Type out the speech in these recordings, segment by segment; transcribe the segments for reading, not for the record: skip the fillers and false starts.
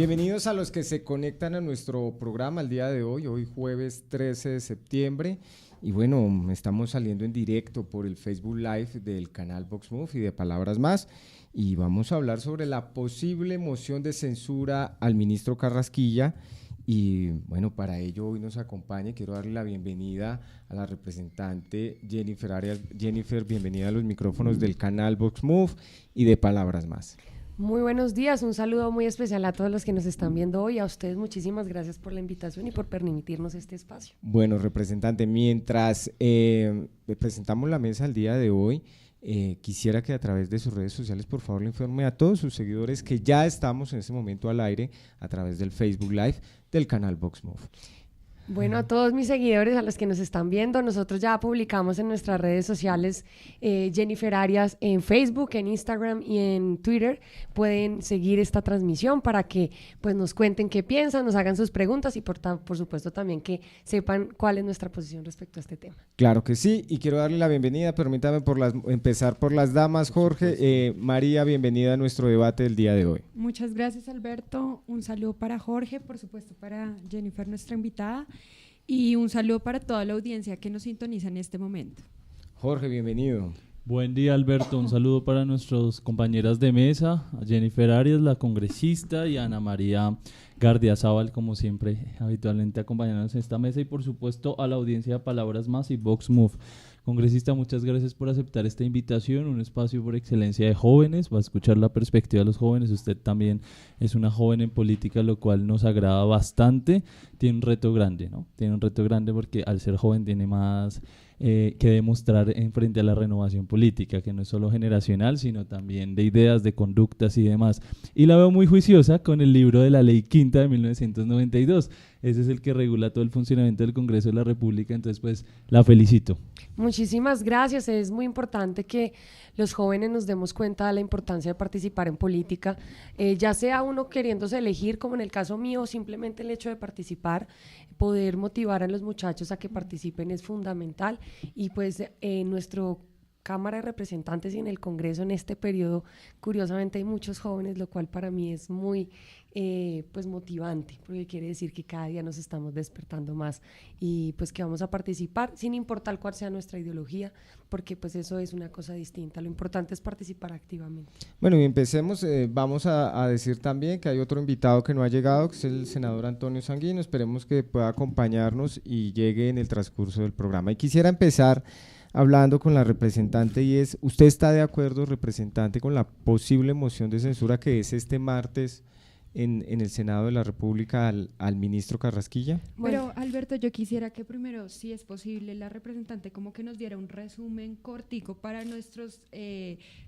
Bienvenidos a los que se conectan a nuestro programa el día de hoy jueves 13 de septiembre. Y bueno, estamos saliendo en directo por el Facebook Live del canal VoxMove y de Palabras Más. Y vamos a hablar sobre la posible moción de censura al ministro Carrasquilla. Y bueno, para ello hoy nos acompaña, quiero darle la bienvenida a la representante Jennifer Arias. Jennifer, bienvenida a los micrófonos del canal VoxMove y de Palabras Más. Muy buenos días, un saludo muy especial a todos los que nos están viendo hoy, a ustedes muchísimas gracias por la invitación y por permitirnos este espacio. Bueno, representante, mientras presentamos la mesa el día de hoy, quisiera que a través de sus redes sociales por favor le informe a todos sus seguidores que ya estamos en este momento al aire a través del Facebook Live del canal VoxMove. Bueno, a todos mis seguidores, a los que nos están viendo, nosotros ya publicamos en nuestras redes sociales Jennifer Arias en Facebook, en Instagram y en Twitter. Pueden seguir esta transmisión para que pues, nos cuenten qué piensan, nos hagan sus preguntas y por supuesto también que sepan cuál es nuestra posición respecto a este tema. Claro que sí, y quiero darle la bienvenida, permítame empezar por las damas, Jorge. María, bienvenida a nuestro debate del día de hoy. Muchas gracias, Alberto. Un saludo para Jorge, por supuesto para Jennifer, nuestra invitada. Y un saludo para toda la audiencia que nos sintoniza en este momento. Jorge, bienvenido. Buen día, Alberto. Un saludo para nuestras compañeras de mesa, a Jennifer Arias, la congresista, y a Ana María Gardiazabal, como siempre, habitualmente acompañándonos en esta mesa, y por supuesto a la audiencia de Palabras Más y VoxMove. Congresista, muchas gracias por aceptar esta invitación, un espacio por excelencia de jóvenes, va a escuchar la perspectiva de los jóvenes. Usted también es una joven en política, lo cual nos agrada bastante. Tiene un reto grande, ¿no? Tiene un reto grande porque al ser joven tiene más que demostrar en frente a la renovación política, que no es solo generacional, sino también de ideas, de conductas y demás. Y la veo muy juiciosa con el libro de la Ley Quinta de 1992. Ese es el que regula todo el funcionamiento del Congreso de la República, entonces pues la felicito. Muchísimas gracias, es muy importante que los jóvenes nos demos cuenta de la importancia de participar en política, ya sea uno queriéndose elegir, como en el caso mío, simplemente el hecho de participar, poder motivar a los muchachos a que participen es fundamental, y pues nuestro Cámara de Representantes y en el Congreso en este periodo, curiosamente hay muchos jóvenes, lo cual para mí es muy pues motivante, porque quiere decir que cada día nos estamos despertando más y pues que vamos a participar sin importar cuál sea nuestra ideología, porque pues eso es una cosa distinta, lo importante es participar activamente. Bueno, y empecemos, vamos a decir también que hay otro invitado que no ha llegado, que es el senador Antonio Sanguino, esperemos que pueda acompañarnos y llegue en el transcurso del programa. Y quisiera empezar hablando con la representante, y es, ¿usted está de acuerdo, representante, con la posible moción de censura que es este martes en el Senado de la República al ministro Carrasquilla? Pero Alberto, yo quisiera que primero, si es posible, la representante como que nos diera un resumen cortico para nuestros,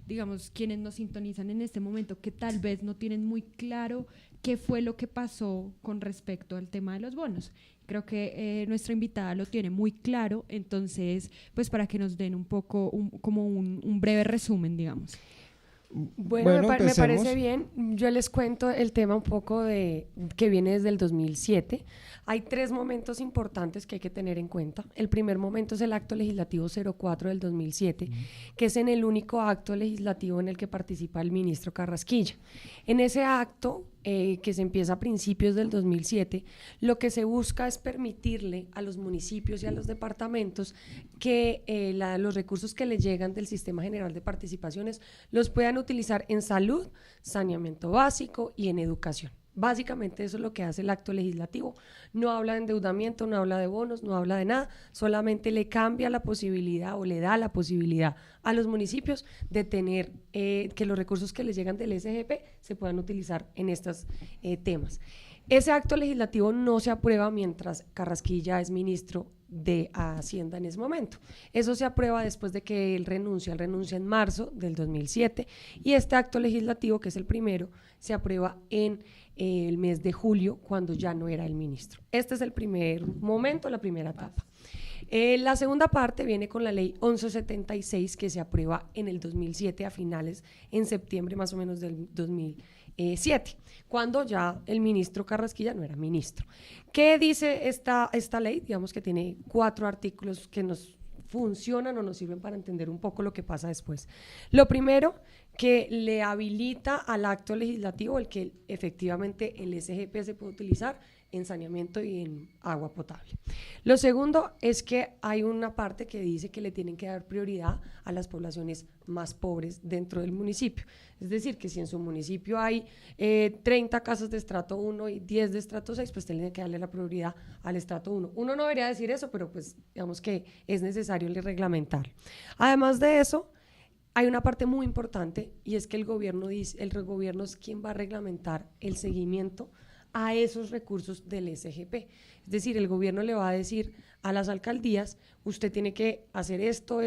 digamos, quienes nos sintonizan en este momento, que tal vez no tienen muy claro qué fue lo que pasó con respecto al tema de los bonos. Creo que nuestra invitada lo tiene muy claro, entonces, pues para que nos den un poco, como un breve resumen, digamos. Bueno, me parece bien. Yo les cuento el tema un poco que viene desde el 2007. Hay 3 momentos importantes que hay que tener en cuenta. El primer momento es el acto legislativo 04 del 2007, que es el único acto legislativo en el que participa el ministro Carrasquilla. En ese acto, que se empieza a principios del 2007, lo que se busca es permitirle a los municipios y a los departamentos que los recursos que les llegan del Sistema General de Participaciones los puedan utilizar en salud, saneamiento básico y en educación. Básicamente eso es lo que hace el acto legislativo. No habla de endeudamiento, no habla de bonos, no habla de nada, solamente le cambia la posibilidad o le da la posibilidad a los municipios de tener que los recursos que les llegan del SGP se puedan utilizar en estos temas. Ese acto legislativo no se aprueba mientras Carrasquilla es ministro de Hacienda en ese momento. Eso se aprueba después de que él renuncia en marzo del 2007, y este acto legislativo, que es el primero, se aprueba en el mes de julio, cuando ya no era el ministro. Este es el primer momento, la primera etapa. La segunda parte viene con la ley 1176, que se aprueba en el 2007 a finales, en septiembre más o menos del 2007, cuando ya el ministro Carrasquilla no era ministro. ¿Qué dice esta ley? Digamos que tiene 4 artículos que nos funcionan o nos sirven para entender un poco lo que pasa después. Lo primero, que le habilita al acto legislativo el que efectivamente el SGP se puede utilizar en saneamiento y en agua potable. Lo segundo es que hay una parte que dice que le tienen que dar prioridad a las poblaciones más pobres dentro del municipio. Es decir, que si en su municipio hay 30 casas de estrato 1 y 10 de estrato 6, pues tienen que darle la prioridad al estrato 1. Uno no debería decir eso, pero pues digamos que es necesario reglamentar. Además de eso, hay una parte muy importante y es que el gobierno es quien va a reglamentar el seguimiento a esos recursos del SGP. Es decir, el gobierno le va a decir a las alcaldías, usted tiene que hacer esto,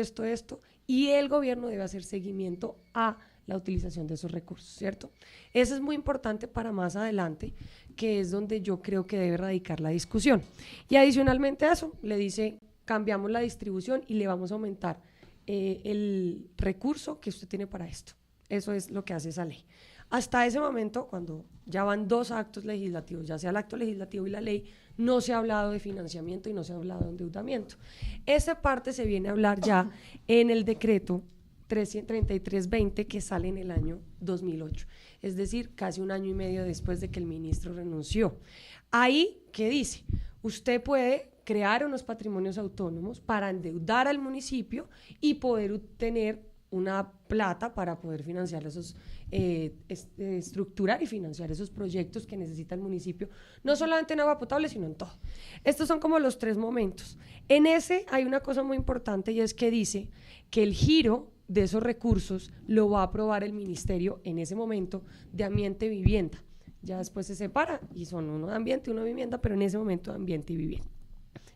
y el gobierno debe hacer seguimiento a la utilización de esos recursos, ¿cierto? Eso es muy importante para más adelante, que es donde yo creo que debe radicar la discusión. Y adicionalmente a eso, le dice, cambiamos la distribución y le vamos a aumentar el recurso que usted tiene para esto. Eso es lo que hace esa ley. Hasta ese momento, cuando ya van 2 actos legislativos, ya sea el acto legislativo y la ley, no se ha hablado de financiamiento y no se ha hablado de endeudamiento. Esa parte se viene a hablar ya en el decreto 3320 que sale en el año 2008, es decir, casi un año y medio después de que el ministro renunció. Ahí, ¿qué dice? Usted puede crear unos patrimonios autónomos para endeudar al municipio y poder tener una plata para poder financiar esos, estructurar y financiar esos proyectos que necesita el municipio, no solamente en agua potable, sino en todo. Estos son como los 3 momentos. En ese hay una cosa muy importante y es que dice que el giro de esos recursos lo va a aprobar el ministerio en ese momento de ambiente y vivienda. Ya después se separa y son uno de ambiente y uno de vivienda, pero en ese momento de ambiente y vivienda.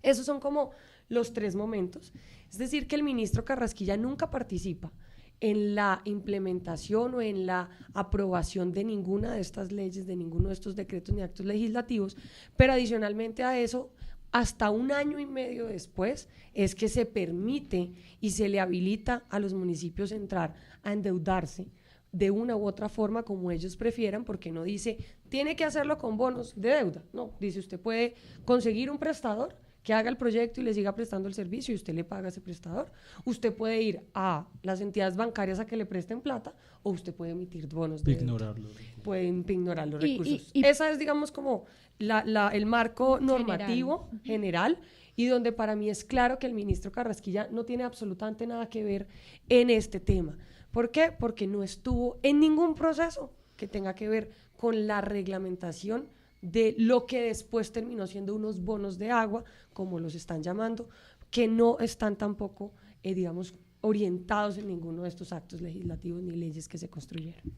Esos son como los 3 momentos. Es decir, que el ministro Carrasquilla nunca participa en la implementación o en la aprobación de ninguna de estas leyes, de ninguno de estos decretos ni actos legislativos, pero adicionalmente a eso, hasta un año y medio después es que se permite y se le habilita a los municipios entrar a endeudarse de una u otra forma como ellos prefieran, porque no dice, tiene que hacerlo con bonos de deuda, no, dice usted puede conseguir un prestador que haga el proyecto y le siga prestando el servicio y usted le paga a ese prestador. Usted puede ir a las entidades bancarias a que le presten plata o usted puede emitir bonos de deuda. Pueden ignorar los recursos. Esa es, digamos, como el marco normativo general y donde para mí es claro que el ministro Carrasquilla no tiene absolutamente nada que ver en este tema. ¿Por qué? Porque no estuvo en ningún proceso que tenga que ver con la reglamentación de lo que después terminó siendo unos bonos de agua, como los están llamando, que no están tampoco, digamos, orientados en ninguno de estos actos legislativos ni leyes que se construyeron.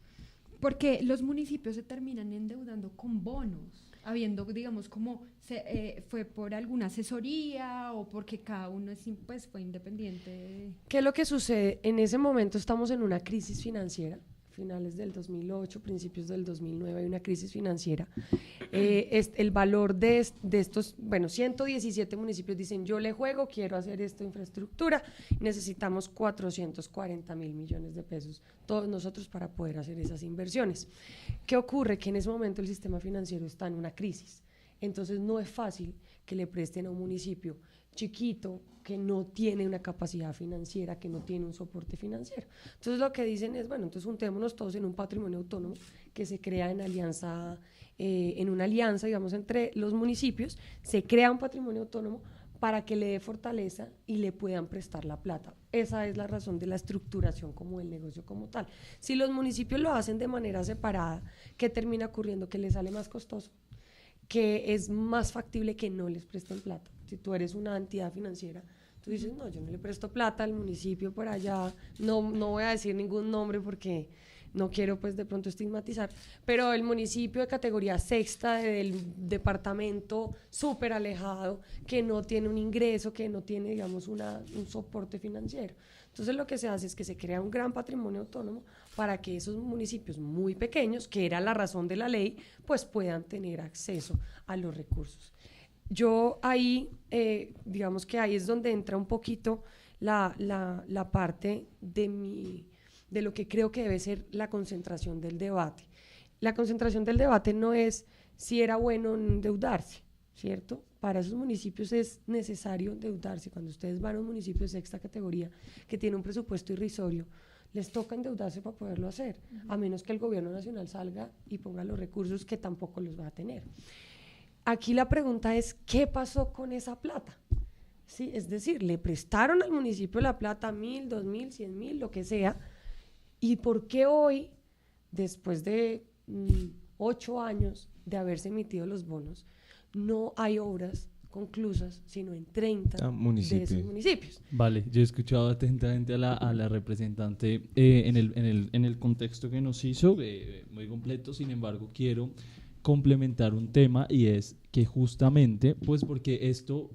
Porque los municipios se terminan endeudando con bonos, habiendo, digamos, como fue por alguna asesoría o porque cada uno pues, fue independiente. ¿Qué es lo que sucede? En ese momento estamos en una crisis financiera, finales del 2008, principios del 2009, hay una crisis financiera. El valor de estos, 117 municipios dicen, yo le juego, quiero hacer esta infraestructura, necesitamos 440.000 millones de pesos, todos nosotros para poder hacer esas inversiones. ¿Qué ocurre? Que en ese momento el sistema financiero está en una crisis, entonces no es fácil que le presten a un municipio chiquito que no tiene una capacidad financiera, que no tiene un soporte financiero. Entonces lo que dicen es, entonces juntémonos todos en un patrimonio autónomo que se crea en alianza, en una alianza, digamos, entre los municipios, se crea un patrimonio autónomo para que le dé fortaleza y le puedan prestar la plata. Esa es la razón de la estructuración como el negocio como tal. Si los municipios lo hacen de manera separada, ¿qué termina ocurriendo? Que les sale más costoso, que es más factible que no les presten plata. Si tú eres una entidad financiera, tú dices, no, yo no le presto plata al municipio por allá, no voy a decir ningún nombre porque no quiero pues de pronto estigmatizar, pero el municipio de categoría sexta del departamento súper alejado, que no tiene un ingreso, que no tiene, digamos, un soporte financiero. Entonces lo que se hace es que se crea un gran patrimonio autónomo para que esos municipios muy pequeños, que era la razón de la ley, pues puedan tener acceso a los recursos. Yo ahí, digamos que ahí es donde entra un poquito la parte de lo que creo que debe ser la concentración del debate. La concentración del debate no es si era bueno endeudarse, ¿cierto? para esos municipios es necesario endeudarse. Cuando ustedes van a un municipio de sexta categoría que tiene un presupuesto irrisorio, les toca endeudarse para poderlo hacer, a menos que el gobierno nacional salga y ponga los recursos, que tampoco los va a tener. Aquí la pregunta es, ¿qué pasó con esa plata? ¿Sí? Es decir, le prestaron al municipio la plata, 1.000, 2.000, 100.000, lo que sea, ¿y por qué hoy, después de 8 años de haberse emitido los bonos, no hay obras conclusas, sino en 30 de esos municipios? Vale, yo he escuchado atentamente a la representante en el contexto que nos hizo, muy completo. Sin embargo, quiero complementar un tema, y es que justamente, pues porque esto,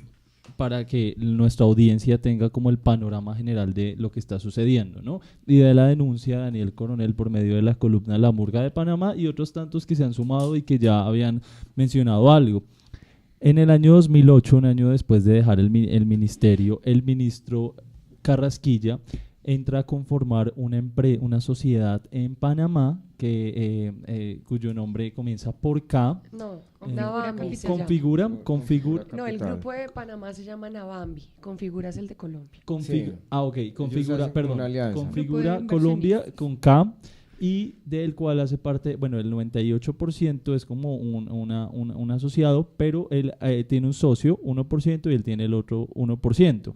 para que nuestra audiencia tenga como el panorama general de lo que está sucediendo, ¿no? Y de la denuncia de Daniel Coronel por medio de la columna La Murga de Panamá y otros tantos que se han sumado y que ya habían mencionado algo. En el año 2008, un año después de dejar el ministerio, el ministro Carrasquilla entra a conformar una sociedad en Panamá cuyo nombre comienza por K. No, Navambi. Configura. No, el grupo de Panamá se llama Navambi. Configura es el de Colombia. Configura Colombia con K, y del cual hace parte, bueno, el 98% es como un asociado, pero él tiene un socio, 1%, y él tiene el otro 1%.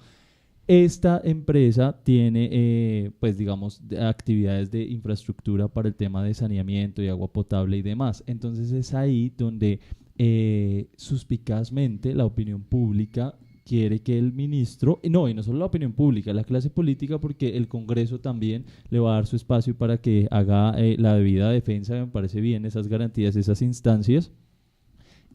Esta empresa tiene, pues digamos, actividades de infraestructura para el tema de saneamiento y agua potable y demás. Entonces es ahí donde suspicazmente la opinión pública quiere que el ministro, y no solo la opinión pública, la clase política, porque el Congreso también le va a dar su espacio para que haga la debida defensa, me parece bien, esas garantías, esas instancias.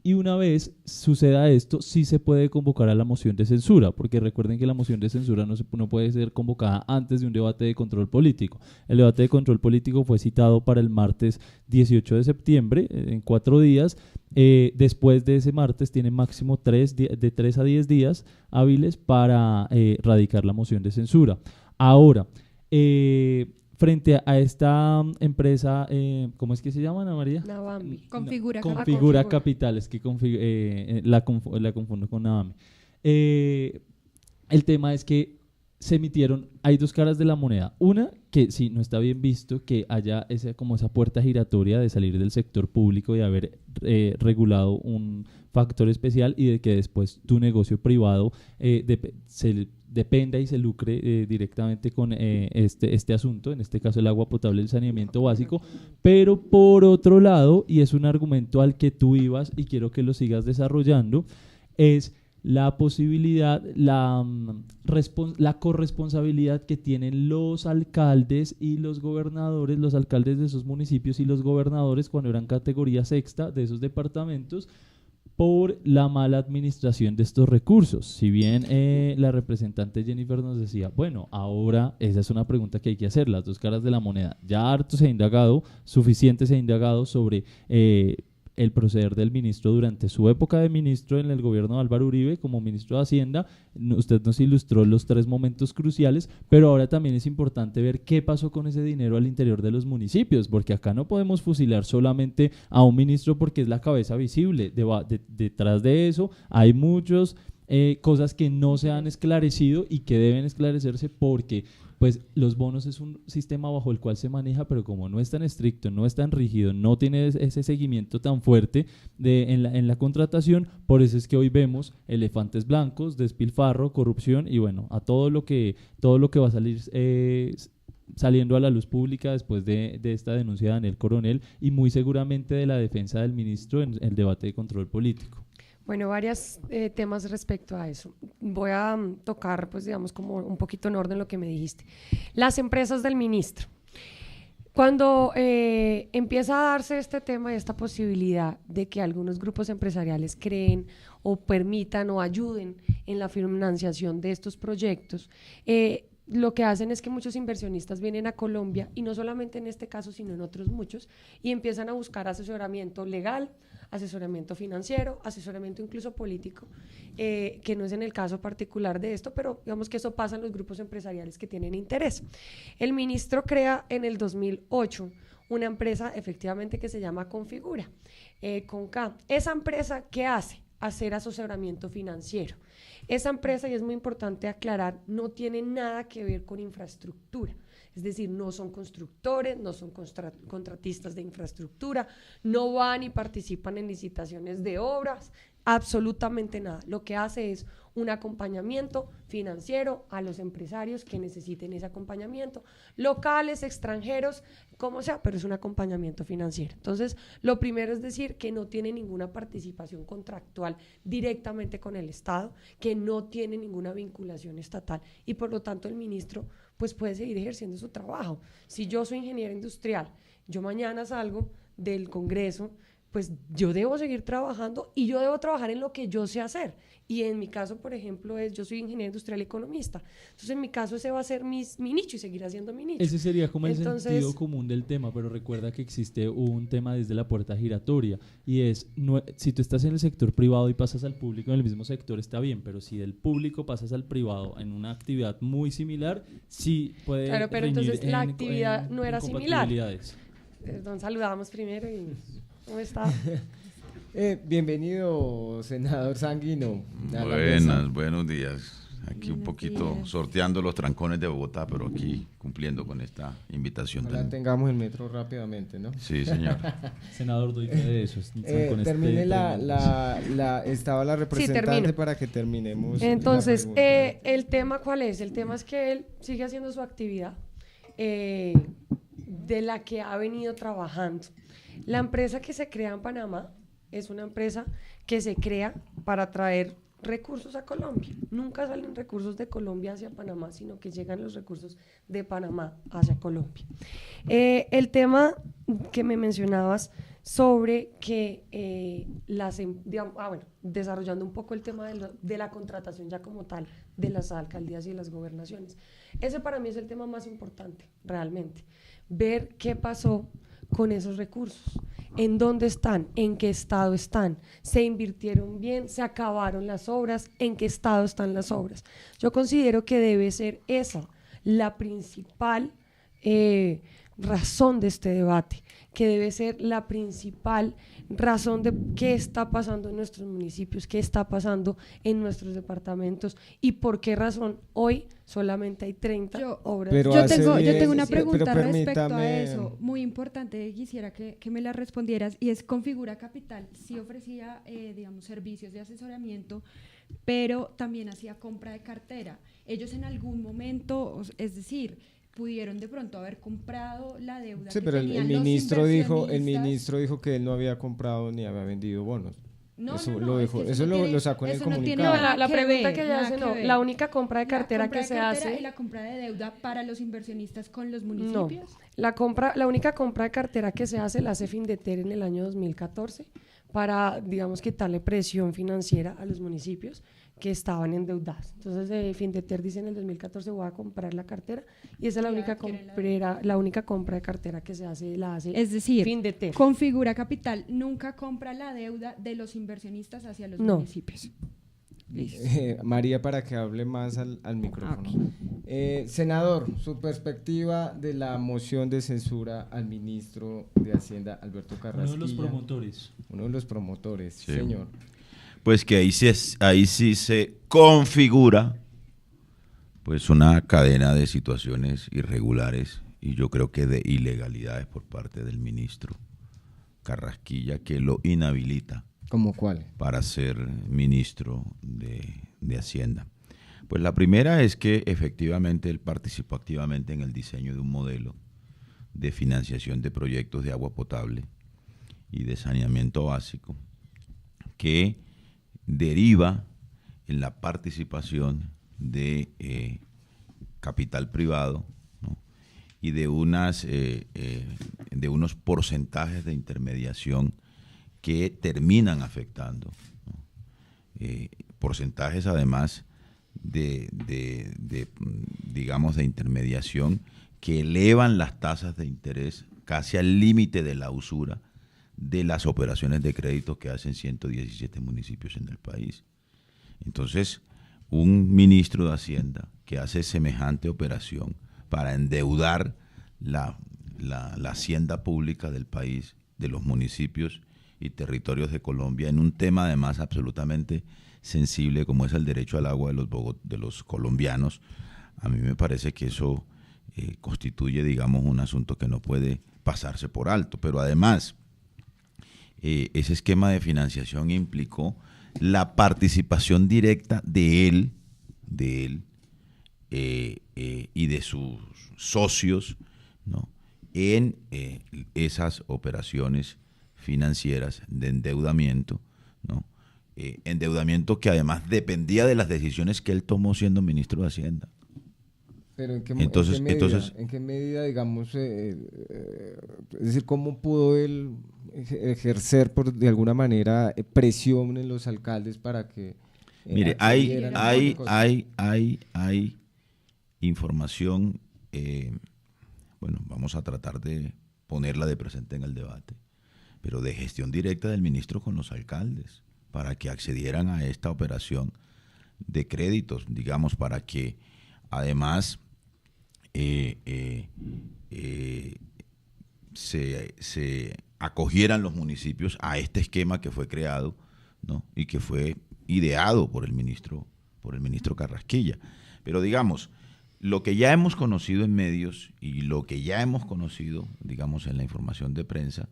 Y una vez suceda esto, sí se puede convocar a la moción de censura, porque recuerden que la moción de censura no puede ser convocada antes de un debate de control político. El debate de control político fue citado para el martes 18 de septiembre, en 4 días. Después de ese martes tiene máximo de 3 a 10 días hábiles para radicar la moción de censura. Ahora, frente a esta empresa, ¿cómo es que se llama, Ana María? Navambi. Configura Capital, es que la confundo con Navambi. El tema es que se emitieron, hay 2 caras de la moneda. Una, que sí, no está bien visto que haya esa puerta giratoria de salir del sector público y haber regulado un factor especial, y de que después tu negocio privado dependa y se lucre directamente con este asunto, en este caso el agua potable, el saneamiento básico. Pero por otro lado, y es un argumento al que tú ibas y quiero que lo sigas desarrollando, es la posibilidad, la corresponsabilidad que tienen los alcaldes y los gobernadores, los alcaldes de esos municipios y los gobernadores cuando eran categoría sexta de esos departamentos, por la mala administración de estos recursos. Si bien la representante Jennifer nos decía, bueno, ahora esa es una pregunta que hay que hacer, las 2 caras de la moneda. Ya harto se ha indagado, suficiente se ha indagado sobre el proceder del ministro durante su época de ministro en el gobierno de Álvaro Uribe como ministro de Hacienda. Usted nos ilustró los 3 momentos cruciales, pero ahora también es importante ver qué pasó con ese dinero al interior de los municipios, porque acá no podemos fusilar solamente a un ministro porque es la cabeza visible. Detrás de eso hay muchas cosas que no se han esclarecido y que deben esclarecerse, porque pues los bonos es un sistema bajo el cual se maneja, pero como no es tan estricto, no es tan rígido, no tiene ese seguimiento tan fuerte en la contratación, por eso es que hoy vemos elefantes blancos, despilfarro, corrupción y bueno, a todo lo que va a salir saliendo a la luz pública después de esta denuncia de Daniel Coronel, y muy seguramente de la defensa del ministro en el debate de control político. Bueno, varios temas respecto a eso. Voy a tocar, pues digamos, como un poquito en orden lo que me dijiste. Las empresas del ministro. Cuando empieza a darse este tema y esta posibilidad de que algunos grupos empresariales creen o permitan o ayuden en la financiación de estos proyectos, lo que hacen es que muchos inversionistas vienen a Colombia, y no solamente en este caso, sino en otros muchos, y empiezan a buscar asesoramiento legal, asesoramiento financiero, asesoramiento incluso político, que no es en el caso particular de esto, pero digamos que eso pasa en los grupos empresariales que tienen interés. El ministro crea en el 2008 una empresa efectivamente que se llama Configura, con K. Esa empresa, ¿qué hace? hacer asesoramiento financiero. Esa empresa, y es muy importante aclarar, no tiene nada que ver con infraestructura. Es decir, no son constructores, no son contratistas de infraestructura, no van y participan en licitaciones de obras, absolutamente nada. Lo que hace es un acompañamiento financiero a los empresarios que necesiten ese acompañamiento, locales, extranjeros, como sea, pero es un acompañamiento financiero. Entonces, lo primero es decir que no tiene ninguna participación contractual directamente con el Estado, que no tiene ninguna vinculación estatal y por lo tanto el ministro pues puede seguir ejerciendo su trabajo. Si yo soy ingeniero industrial, yo mañana salgo del Congreso, pues yo debo seguir trabajando y yo debo trabajar en lo que yo sé hacer. Y en mi caso, por ejemplo, yo soy ingeniero industrial economista. Entonces, en mi caso, ese va a ser mi nicho y seguirá siendo mi nicho. Ese sería como el sentido común del tema, pero recuerda que existe un tema desde la puerta giratoria y es, si tú estás en el sector privado y pasas al público en el mismo sector, está bien, pero si del público pasas al privado en una actividad muy similar, sí puede. Claro, pero entonces la actividad no era similar. Entonces, saludamos primero y ¿cómo está? Bienvenido, senador Sanguino. Buenos días. Aquí un poquito sorteando los trancones de Bogotá, pero aquí cumpliendo con esta invitación. Ojalá tengamos el metro rápidamente, ¿no? Sí, señor. Senador, doy fe de eso. Termine estaba la representante para que terminemos. Entonces, ¿el tema cuál es? El tema es que él sigue haciendo su actividad de la que ha venido trabajando. La empresa que se crea en Panamá es una empresa que se crea para traer recursos a Colombia. Nunca salen recursos de Colombia hacia Panamá, sino que llegan los recursos de Panamá hacia Colombia. El tema que me mencionabas sobre que desarrollando un poco el tema de la contratación ya como tal de las alcaldías y de las gobernaciones. Ese para mí es el tema más importante, realmente. Ver qué pasó con esos recursos, en dónde están, en qué estado están, se invirtieron bien, se acabaron las obras, en qué estado están las obras. Yo considero que debe ser esa la principal razón de este debate, que debe ser la principal razón de qué está pasando en nuestros municipios, qué está pasando en nuestros departamentos y por qué razón hoy solamente hay 30 obras. Yo tengo una pregunta respecto a eso, muy importante, quisiera que me la respondieras, y es: Configura Capital sí ofrecía, servicios de asesoramiento, pero también hacía compra de cartera. Ellos en algún momento, es decir, pudieron de pronto haber comprado la deuda. Sí, pero el ministro dijo que él no había comprado ni había vendido bonos. Lo sacó en el comunicado. La pregunta que ella hace, la única compra de cartera que se hace. ¿Y la compra de deuda para los inversionistas con los municipios? No, la única compra de cartera que se hace la hace Findeter en el año 2014 para, quitarle presión financiera a los municipios que estaban endeudados. Entonces, Findeter dice en el 2014 voy a comprar la cartera y esa es la única compra de cartera que se hace, es decir, Findeter. Configura Capital nunca compra la deuda de los inversionistas hacia los municipios. María, para que hable más al micrófono. Senador, su perspectiva de la moción de censura al ministro de Hacienda, Alberto Carrasquilla. Uno de los promotores, sí. Señor. Pues que ahí sí se configura pues una cadena de situaciones irregulares y yo creo que de ilegalidades por parte del ministro Carrasquilla, que lo inhabilita. ¿Cómo cuál? Para ser ministro de Hacienda. Pues la primera es que efectivamente él participó activamente en el diseño de un modelo de financiación de proyectos de agua potable y de saneamiento básico que deriva en la participación de capital privado, ¿no? Y de unos porcentajes de intermediación que terminan afectando, ¿no? Porcentajes además de intermediación que elevan las tasas de interés casi al límite de la usura de las operaciones de crédito que hacen 117 municipios en el país. Entonces, un ministro de Hacienda que hace semejante operación para endeudar la hacienda pública del país, de los municipios, y territorios de Colombia en un tema además absolutamente sensible como es el derecho al agua de los colombianos. A mí me parece que eso constituye, digamos, un asunto que no puede pasarse por alto, pero además ese esquema de financiación implicó la participación directa de él y de sus socios, ¿no?, en esas operaciones financieras de endeudamiento, ¿no? Endeudamiento que además dependía de las decisiones que él tomó siendo ministro de Hacienda. Pero ¿en qué medida, digamos, es decir, cómo pudo él ejercer de alguna manera presión en los alcaldes para que mire, hay información, bueno, vamos a tratar de ponerla de presente en el debate, pero de gestión directa del ministro con los alcaldes para que accedieran a esta operación de créditos, digamos, para que además se acogieran los municipios a este esquema que fue creado, ¿no?, y que fue ideado por el ministro Carrasquilla. Pero digamos, lo que ya hemos conocido en medios y lo que ya hemos conocido, digamos, en la información de prensa,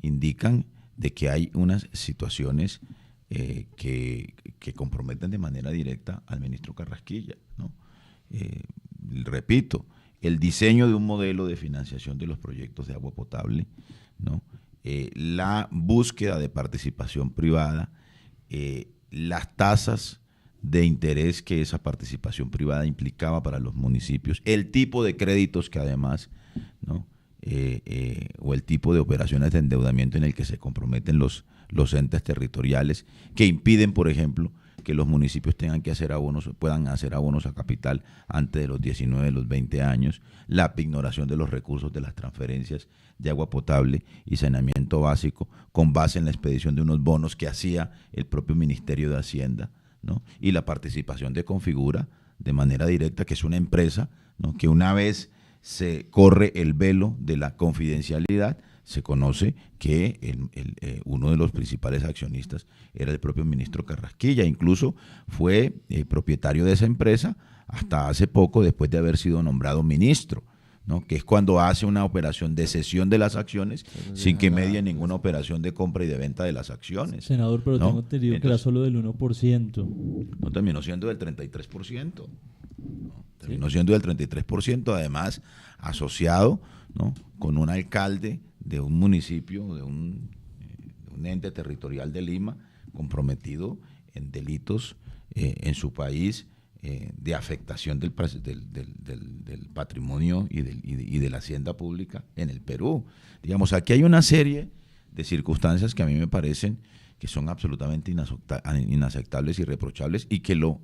indican de que hay unas situaciones que comprometen de manera directa al ministro Carrasquilla, ¿no? Repito, el diseño de un modelo de financiación de los proyectos de agua potable, ¿no?, la búsqueda de participación privada, las tasas de interés que esa participación privada implicaba para los municipios, el tipo de créditos que además, ¿no?, o el tipo de operaciones de endeudamiento en el que se comprometen los entes territoriales, que impiden, por ejemplo, que los municipios puedan hacer abonos a capital antes de los 19, los 20 años, la ignoración de los recursos de las transferencias de agua potable y saneamiento básico con base en la expedición de unos bonos que hacía el propio Ministerio de Hacienda, ¿no?, y la participación de Configura de manera directa, que es una empresa, ¿no?, que una vez se corre el velo de la confidencialidad, se conoce que uno de los principales accionistas era el propio ministro Carrasquilla, incluso fue propietario de esa empresa hasta hace poco, después de haber sido nombrado ministro, ¿no?, que es cuando hace una operación de cesión de las acciones sin que medie ninguna operación de compra y de venta de las acciones. Senador, pero ¿no? tengo entendido que era solo del 1%. No, terminó siendo del 33%. ¿no? Terminó siendo del 33%, además asociado, ¿no?, con un alcalde de un municipio, de un ente territorial de Lima, comprometido en delitos en su país de afectación del patrimonio y de la hacienda pública en el Perú. Digamos, aquí hay una serie de circunstancias que a mí me parecen que son absolutamente inaceptables y reprochables y que lo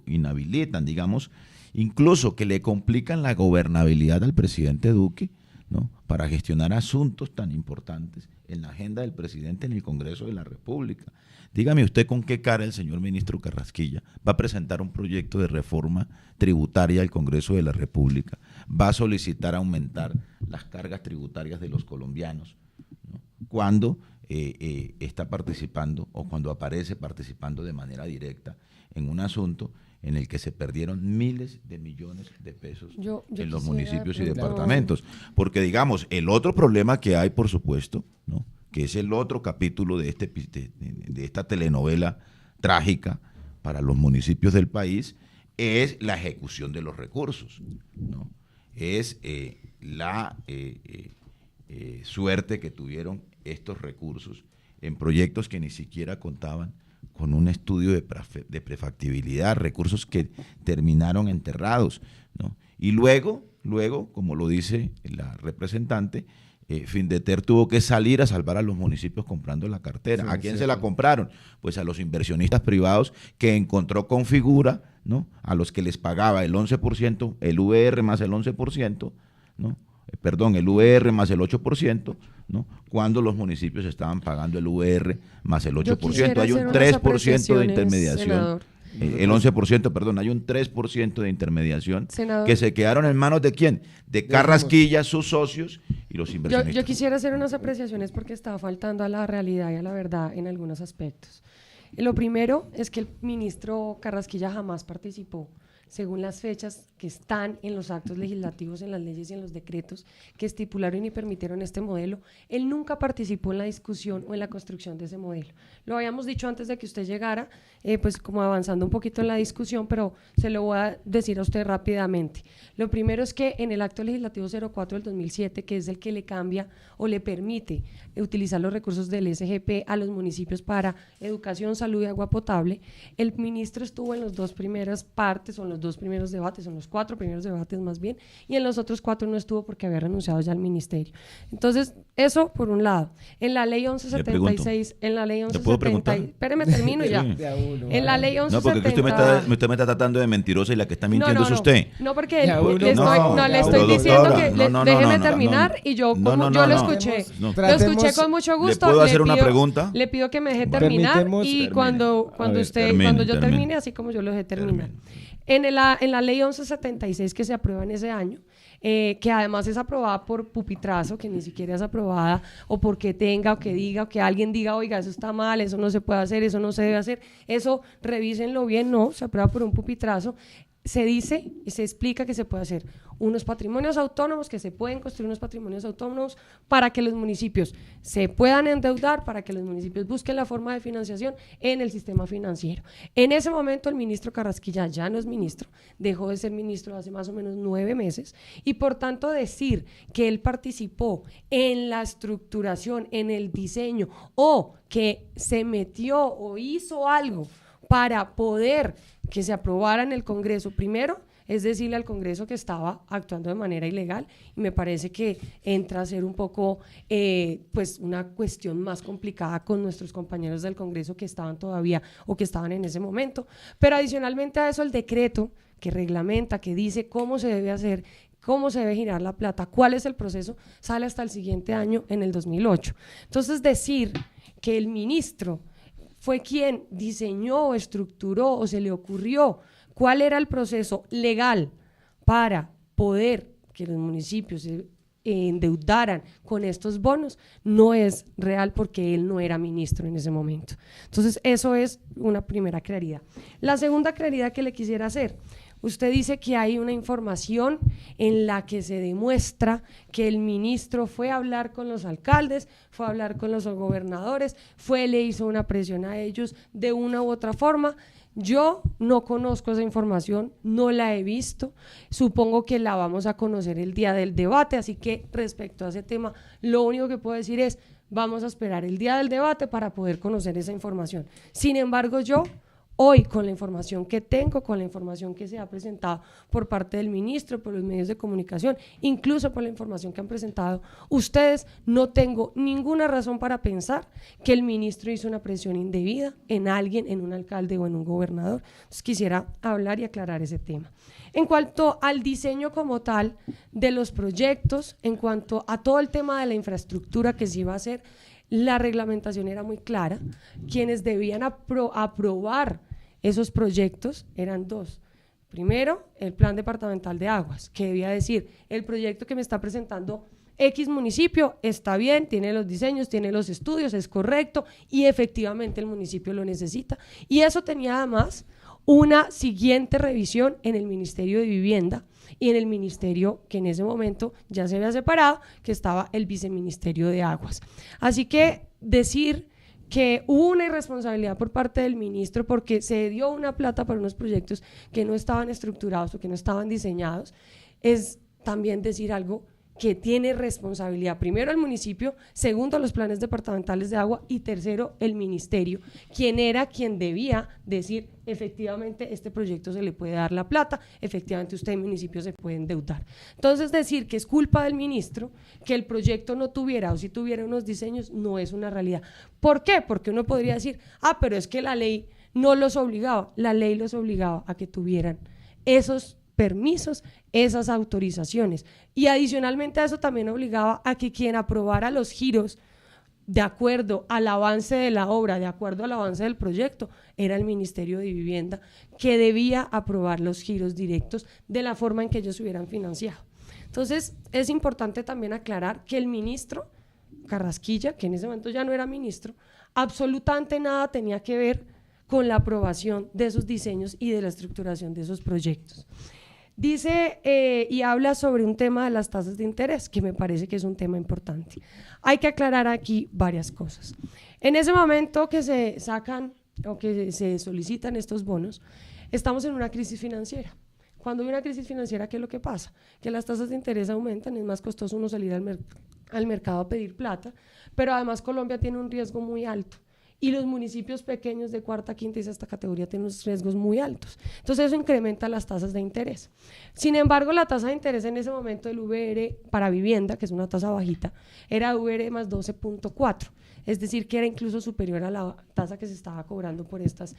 inhabilitan, digamos, incluso que le complican la gobernabilidad al presidente Duque, ¿no?, para gestionar asuntos tan importantes en la agenda del presidente en el Congreso de la República. Dígame usted con qué cara el señor ministro Carrasquilla va a presentar un proyecto de reforma tributaria al Congreso de la República, va a solicitar aumentar las cargas tributarias de los colombianos, ¿no?, cuando está participando o cuando aparece participando de manera directa en un asunto en el que se perdieron miles de millones de pesos en los municipios y departamentos. Porque, digamos, el otro problema que hay, por supuesto, ¿no?, que es el otro capítulo de esta telenovela trágica para los municipios del país, es la ejecución de los recursos, ¿no? Es la suerte que tuvieron estos recursos en proyectos que ni siquiera contaban con un estudio de prefactibilidad, recursos que terminaron enterrados, ¿no? Y luego, como lo dice la representante, Findeter tuvo que salir a salvar a los municipios comprando la cartera. Sí, ¿a quién se la compraron? Pues a los inversionistas privados que encontró Configura, ¿no?, a los que les pagaba el 11%, el VR más el 11%, ¿no?, el VR más el 8%, ¿no?, cuando los municipios estaban pagando el VR más el 8%. Hay un 3% de intermediación. Senador. El 11%, perdón, hay un 3% de intermediación, senador, que se quedaron en manos de ¿quién? De Carrasquilla, sus socios y los inversionistas. Yo quisiera hacer unas apreciaciones porque estaba faltando a la realidad y a la verdad en algunos aspectos. Lo primero es que el ministro Carrasquilla jamás participó, según las fechas que están en los actos legislativos, en las leyes y en los decretos que estipularon y permitieron este modelo. Él nunca participó en la discusión o en la construcción de ese modelo. Lo habíamos dicho antes de que usted llegara, pues como avanzando un poquito en la discusión, pero se lo voy a decir a usted rápidamente. Lo primero es que en el acto legislativo 04 del 2007, que es el que le cambia o le permite utilizar los recursos del SGP a los municipios para educación, salud y agua potable, el ministro estuvo en las dos primeras partes, o en los dos primeros debates, en los 4 primeros debates más bien, y en los otros 4 no estuvo porque había renunciado ya al ministerio. Entonces, eso por un lado. En la ley 1176, en la ley 1170, espéreme, termino ya. En la ley 1170. No, porque usted me está tratando de mentirosa y la que está mintiendo es usted. No, porque le estoy diciendo que déjeme terminar y yo lo escuché. Lo escuché con mucho gusto. ¿Le puedo hacer una pregunta? Le pido que me deje terminar y cuando yo termine, así como yo lo dejé terminar. En la ley 1176 que se aprueba en ese año, que además es aprobada por pupitrazo, que ni siquiera es aprobada o porque tenga o que diga o que alguien diga, oiga, eso está mal, eso no se puede hacer, eso no se debe hacer, eso revísenlo bien, no, se aprueba por un pupitrazo. Se dice y se explica que se puede hacer unos patrimonios autónomos, que se pueden construir unos patrimonios autónomos para que los municipios se puedan endeudar, para que los municipios busquen la forma de financiación en el sistema financiero. En ese momento el ministro Carrasquilla ya no es ministro, dejó de ser ministro hace más o menos 9 meses y por tanto decir que él participó en la estructuración, en el diseño o que se metió o hizo algo para poder que se aprobara en el Congreso, primero es decirle al Congreso que estaba actuando de manera ilegal y me parece que entra a ser un poco pues una cuestión más complicada con nuestros compañeros del Congreso que estaban todavía o que estaban en ese momento, pero adicionalmente a eso el decreto que reglamenta, que dice cómo se debe hacer, cómo se debe girar la plata, cuál es el proceso, sale hasta el siguiente año en el 2008. Entonces decir que el ministro fue quien diseñó o estructuró o se le ocurrió cuál era el proceso legal para poder que los municipios se endeudaran con estos bonos, no es real porque él no era ministro en ese momento. Entonces, eso es una primera claridad. La segunda claridad que le quisiera hacer, usted dice que hay una información en la que se demuestra que el ministro fue a hablar con los alcaldes, fue a hablar con los gobernadores, le hizo una presión a ellos de una u otra forma. Yo no conozco esa información, no la he visto, supongo que la vamos a conocer el día del debate, así que respecto a ese tema, lo único que puedo decir es, vamos a esperar el día del debate para poder conocer esa información. Sin embargo, yo hoy, con la información que tengo, con la información que se ha presentado por parte del ministro, por los medios de comunicación, incluso por la información que han presentado ustedes, no tengo ninguna razón para pensar que el ministro hizo una presión indebida en alguien, en un alcalde o en un gobernador. Entonces quisiera hablar y aclarar ese tema. En cuanto al diseño como tal de los proyectos, en cuanto a todo el tema de la infraestructura que se iba a hacer, la reglamentación era muy clara. Quienes debían aprobar esos proyectos eran 2. Primero, el Plan Departamental de Aguas, que debía decir, el proyecto que me está presentando X municipio está bien, tiene los diseños, tiene los estudios, es correcto y efectivamente el municipio lo necesita. Y eso tenía además una siguiente revisión en el Ministerio de Vivienda y en el ministerio que en ese momento ya se había separado, que estaba el Viceministerio de Aguas. Así que decir que hubo una irresponsabilidad por parte del ministro porque se dio una plata para unos proyectos que no estaban estructurados o que no estaban diseñados, es también decir algo que tiene responsabilidad, primero el municipio, segundo los planes departamentales de agua y tercero el ministerio, quien debía decir efectivamente este proyecto se le puede dar la plata, efectivamente usted en municipio se puede endeudar. Entonces decir que es culpa del ministro que el proyecto no tuviera o si tuviera unos diseños no es una realidad. ¿Por qué? Porque uno podría decir, pero es que la ley no los obligaba, la ley los obligaba a que tuvieran esos permisos, esas autorizaciones y adicionalmente a eso también obligaba a que quien aprobara los giros de acuerdo al avance de la obra, de acuerdo al avance del proyecto, era el Ministerio de Vivienda que debía aprobar los giros directos de la forma en que ellos hubieran financiado. Entonces, es importante también aclarar que el ministro Carrasquilla, que en ese momento ya no era ministro, absolutamente nada tenía que ver con la aprobación de esos diseños y de la estructuración de esos proyectos. Dice y habla sobre un tema de las tasas de interés, que me parece que es un tema importante. Hay que aclarar aquí varias cosas. En ese momento que se sacan o que se solicitan estos bonos, estamos en una crisis financiera. Cuando hay una crisis financiera, ¿qué es lo que pasa? Que las tasas de interés aumentan, es más costoso uno salir al mercado a pedir plata, pero además Colombia tiene un riesgo muy alto. Y los municipios pequeños de cuarta, quinta y sexta categoría tienen unos riesgos muy altos. Entonces eso incrementa las tasas de interés. Sin embargo, la tasa de interés en ese momento del VR para vivienda, que es una tasa bajita, era VR más 12.4, es decir, que era incluso superior a la tasa que se estaba cobrando por estos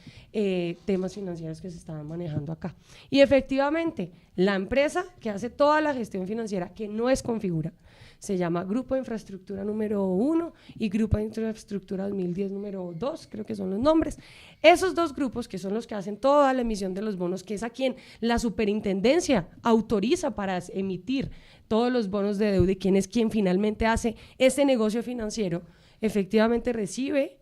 temas financieros que se estaban manejando acá. Y efectivamente, la empresa que hace toda la gestión financiera, que no es Configura, se llama Grupo de Infraestructura número 1 y Grupo de Infraestructura 2010 número 2, creo que son los nombres. Esos dos grupos, que son los que hacen toda la emisión de los bonos, que es a quien la superintendencia autoriza para emitir todos los bonos de deuda y quien es quien finalmente hace ese negocio financiero, efectivamente recibe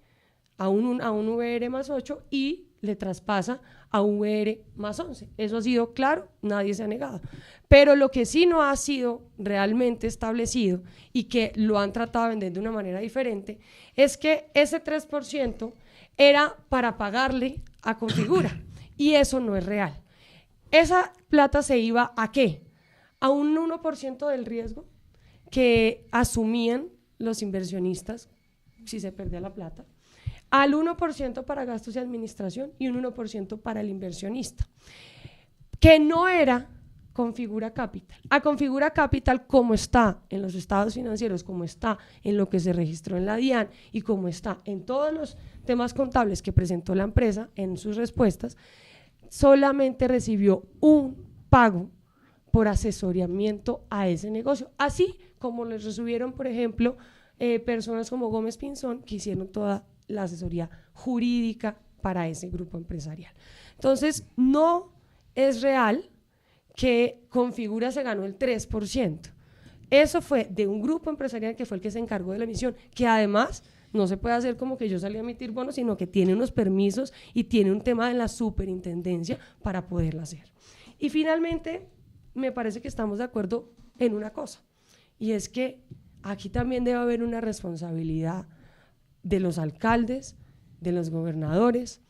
a un VR más 8 y le traspasa a un VR más 11. Eso ha sido claro, nadie se ha negado. Pero lo que sí no ha sido realmente establecido y que lo han tratado de vender de una manera diferente es que ese 3% era para pagarle a Configura y eso no es real. Esa plata se iba ¿a qué? A un 1% del riesgo que asumían los inversionistas si se perdía la plata, al 1% para gastos y administración y un 1% para el inversionista, que no era Configura Capital. A Configura Capital, como está en los estados financieros, como está en lo que se registró en la DIAN y como está en todos los temas contables que presentó la empresa en sus respuestas, solamente recibió un pago por asesoramiento a ese negocio, así como les recibieron, por ejemplo, personas como Gómez Pinzón, que hicieron toda la asesoría jurídica para ese grupo empresarial. Entonces, no es real que Configura se ganó el 3%. Eso fue de un grupo empresarial que fue el que se encargó de la emisión, que además no se puede hacer como que yo salí a emitir bonos, sino que tiene unos permisos y tiene un tema en la superintendencia para poderlo hacer. Y finalmente, me parece que estamos de acuerdo en una cosa, y es que aquí también debe haber una responsabilidad de los alcaldes, de los gobernadores,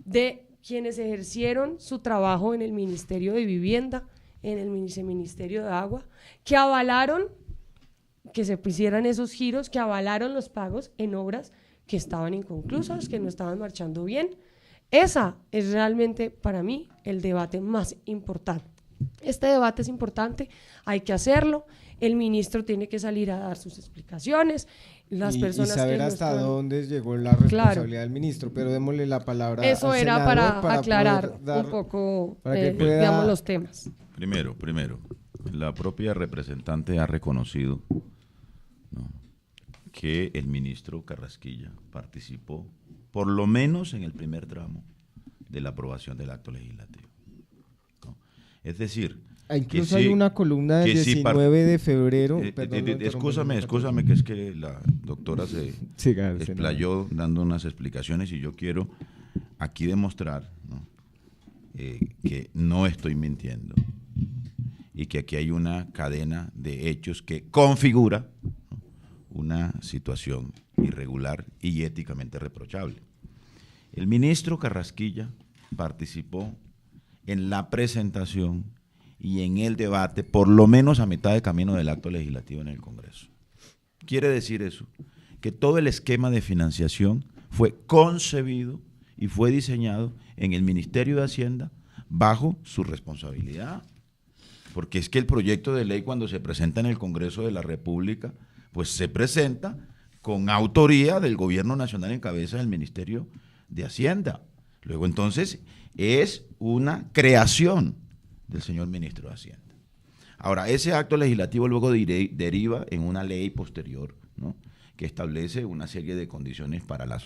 de quienes ejercieron su trabajo en el Ministerio de Vivienda, en el Ministerio de Agua, que avalaron que se pusieran esos giros, que avalaron los pagos en obras que estaban inconclusas, que no estaban marchando bien. Esa es realmente para mí el debate más importante. Este debate es importante, hay que hacerlo, el ministro tiene que salir a dar sus explicaciones, las personas y saber que hasta dónde llegó la responsabilidad del ministro, pero démosle la palabra eso al era senador para aclarar un poco digamos, los temas. Primero, la propia representante ha reconocido, ¿no?, que el ministro Carrasquilla participó, por lo menos en el primer tramo, de la aprobación del acto legislativo, ¿no? Es decir, incluso hay una columna del 19 de febrero. Excúsame, que es que la doctora se explayó dando unas explicaciones y yo quiero aquí demostrar, ¿no?, que no estoy mintiendo y que aquí hay una cadena de hechos que configura, ¿no?, una situación irregular y éticamente reprochable. El ministro Carrasquilla participó en la presentación y en el debate, por lo menos a mitad de camino del acto legislativo en el Congreso. Quiere decir eso, que todo el esquema de financiación fue concebido y fue diseñado en el Ministerio de Hacienda bajo su responsabilidad. Porque es que el proyecto de ley, cuando se presenta en el Congreso de la República, pues se presenta con autoría del Gobierno Nacional en cabeza del Ministerio de Hacienda. Luego entonces es una creación del señor ministro de Hacienda. Ahora, ese acto legislativo luego deriva en una ley posterior, ¿no?, que establece una serie de condiciones para las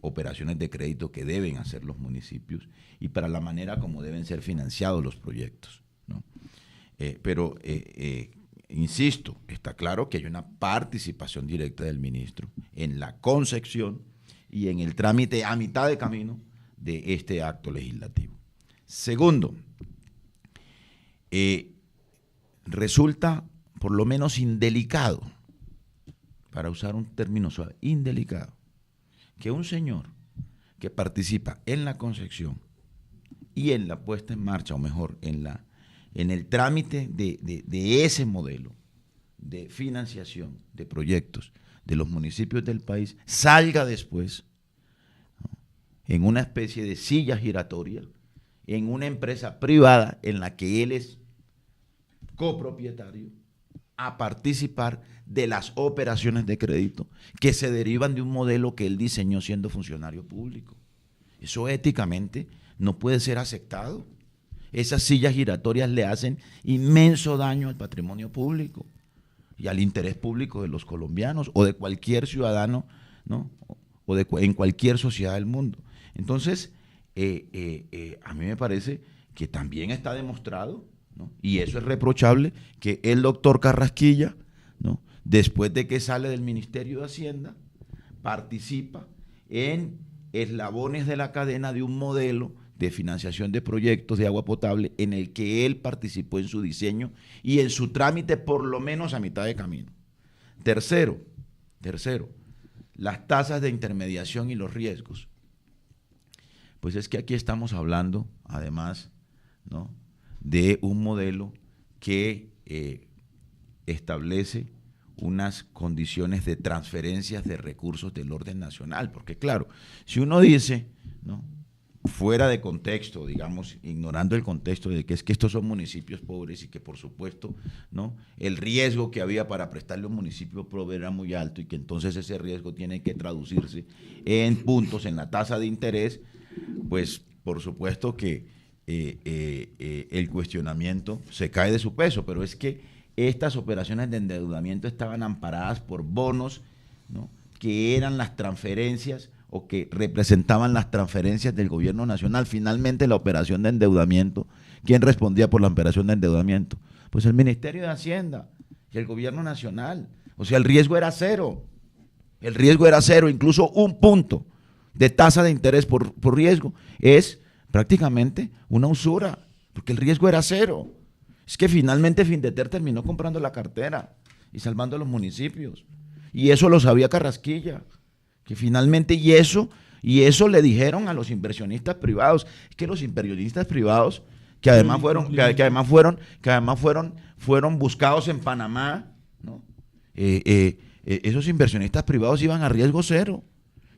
operaciones de crédito que deben hacer los municipios y para la manera como deben ser financiados los proyectos, ¿no? Pero insisto, está claro que hay una participación directa del ministro en la concepción y en el trámite a mitad de camino de este acto legislativo. Segundo, resulta por lo menos indelicado, para usar un término suave, indelicado, que un señor que participa en la concepción y en la puesta en marcha, o mejor, en el trámite de ese modelo de financiación de proyectos de los municipios del país, salga después, ¿no?, en una especie de silla giratoria, en una empresa privada en la que él es copropietario, a participar de las operaciones de crédito que se derivan de un modelo que él diseñó siendo funcionario público. Eso éticamente no puede ser aceptado. Esas sillas giratorias le hacen inmenso daño al patrimonio público y al interés público de los colombianos o de cualquier ciudadano, ¿no?, o en cualquier sociedad del mundo. Entonces, a mí me parece que también está demostrado, ¿no?, y eso es reprochable, que el doctor Carrasquilla, ¿no?, después de que sale del Ministerio de Hacienda, participa en eslabones de la cadena de un modelo de financiación de proyectos de agua potable en el que él participó en su diseño y en su trámite por lo menos a mitad de camino. Tercero, las tasas de intermediación y los riesgos. Pues es que aquí estamos hablando, además, ¿no?, de un modelo que establece unas condiciones de transferencias de recursos del orden nacional, porque claro, si uno dice, ¿no?, fuera de contexto, digamos, ignorando el contexto de que es que estos son municipios pobres y que por supuesto, ¿no?, el riesgo que había para prestarle a un municipio pobre era muy alto y que entonces ese riesgo tiene que traducirse en puntos en la tasa de interés, pues por supuesto que el cuestionamiento se cae de su peso, pero es que estas operaciones de endeudamiento estaban amparadas por bonos, ¿no?, que eran las transferencias o que representaban las transferencias del gobierno nacional. Finalmente, la operación de endeudamiento, ¿quién respondía por la operación de endeudamiento? Pues el Ministerio de Hacienda y el gobierno nacional. O sea, el riesgo era cero. El riesgo era cero, incluso un punto de tasa de interés por riesgo es prácticamente una usura, porque el riesgo era cero. Es que finalmente Findeter terminó comprando la cartera y salvando a los municipios. Y eso lo sabía Carrasquilla, que finalmente, y eso le dijeron a los inversionistas privados. Es que los inversionistas privados, que además fueron buscados en Panamá, ¿no?, esos inversionistas privados iban a riesgo cero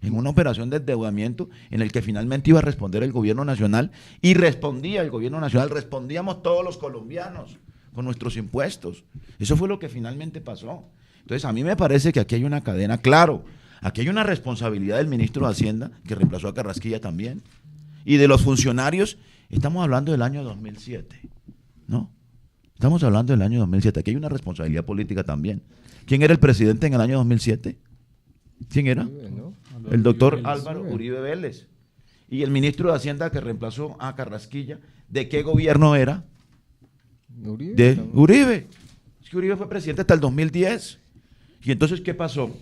en una operación de endeudamiento en el que finalmente iba a responder el gobierno nacional, y respondía el gobierno nacional, respondíamos todos los colombianos con nuestros impuestos. Eso fue lo que finalmente pasó. Entonces, a mí me parece que aquí hay una cadena, claro, aquí hay una responsabilidad del ministro de Hacienda, que reemplazó a Carrasquilla también, y de los funcionarios. Estamos hablando del año 2007, ¿no? Estamos hablando del año 2007, aquí hay una responsabilidad política también. ¿Quién era el presidente en el año 2007? ¿Quién era? El doctor Álvaro Uribe Vélez. Y el ministro de Hacienda que reemplazó a Carrasquilla, ¿de qué gobierno era? De Uribe. Es que Uribe fue presidente hasta el 2010. ¿Y entonces qué pasó?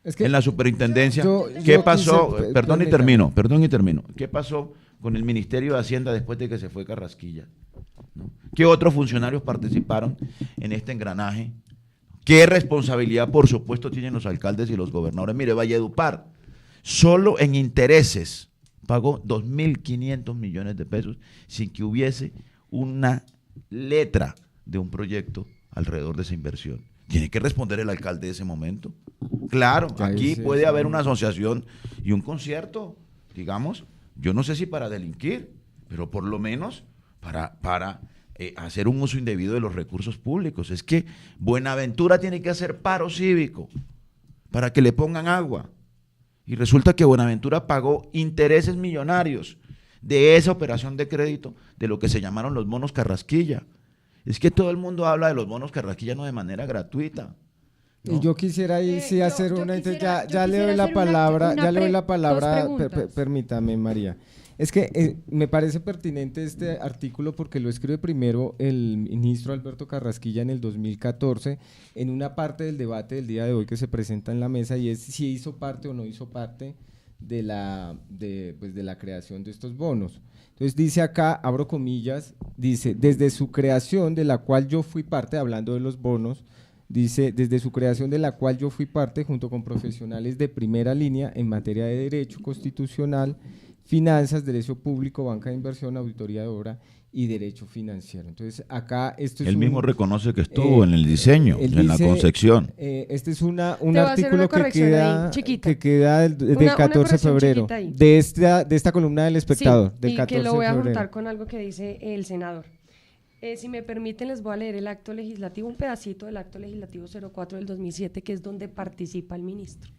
Es que en la superintendencia, ¿qué pasó? Perdón y termino. ¿Qué pasó con el Ministerio de Hacienda después de que se fue Carrasquilla? ¿No? ¿Qué otros funcionarios participaron en este engranaje? ¿Qué responsabilidad, por supuesto, tienen los alcaldes y los gobernadores? Mire, Valledupar, solo en intereses pagó 2.500 millones de pesos sin que hubiese una letra de un proyecto alrededor de esa inversión. Tiene que responder el alcalde de ese momento. Claro, aquí puede haber una asociación y un concierto, digamos, yo no sé si para delinquir, pero por lo menos para hacer un uso indebido de los recursos públicos. Es que Buenaventura tiene que hacer paro cívico para que le pongan agua. Y resulta que Buenaventura pagó intereses millonarios de esa operación de crédito, de lo que se llamaron los bonos Carrasquilla. Es que todo el mundo habla de los bonos Carrasquilla no de manera gratuita, ¿no? Y yo quisiera ahí sí hacer una, ya le doy la palabra, permítame, María. Es que me parece pertinente este artículo porque lo escribe primero el ministro Alberto Carrasquilla en el 2014 en una parte del debate del día de hoy que se presenta en la mesa, y es si hizo parte o no hizo parte de la creación de estos bonos. Entonces dice acá, abro comillas, dice: desde su creación, de la cual yo fui parte, hablando de los bonos, dice: desde su creación, de la cual yo fui parte, junto con profesionales de primera línea en materia de derecho constitucional, finanzas, derecho público, banca de inversión, auditoría de obra y derecho financiero. Entonces acá esto es él mismo reconoce que estuvo en el diseño, en la concepción. Este es un artículo que queda del 14 de febrero, de esta columna del Espectador, del 14 de febrero. Que lo voy a juntar con algo que dice el senador. Si me permiten, les voy a leer el acto legislativo, un pedacito del acto legislativo 04 del 2007, que es donde participa el ministro.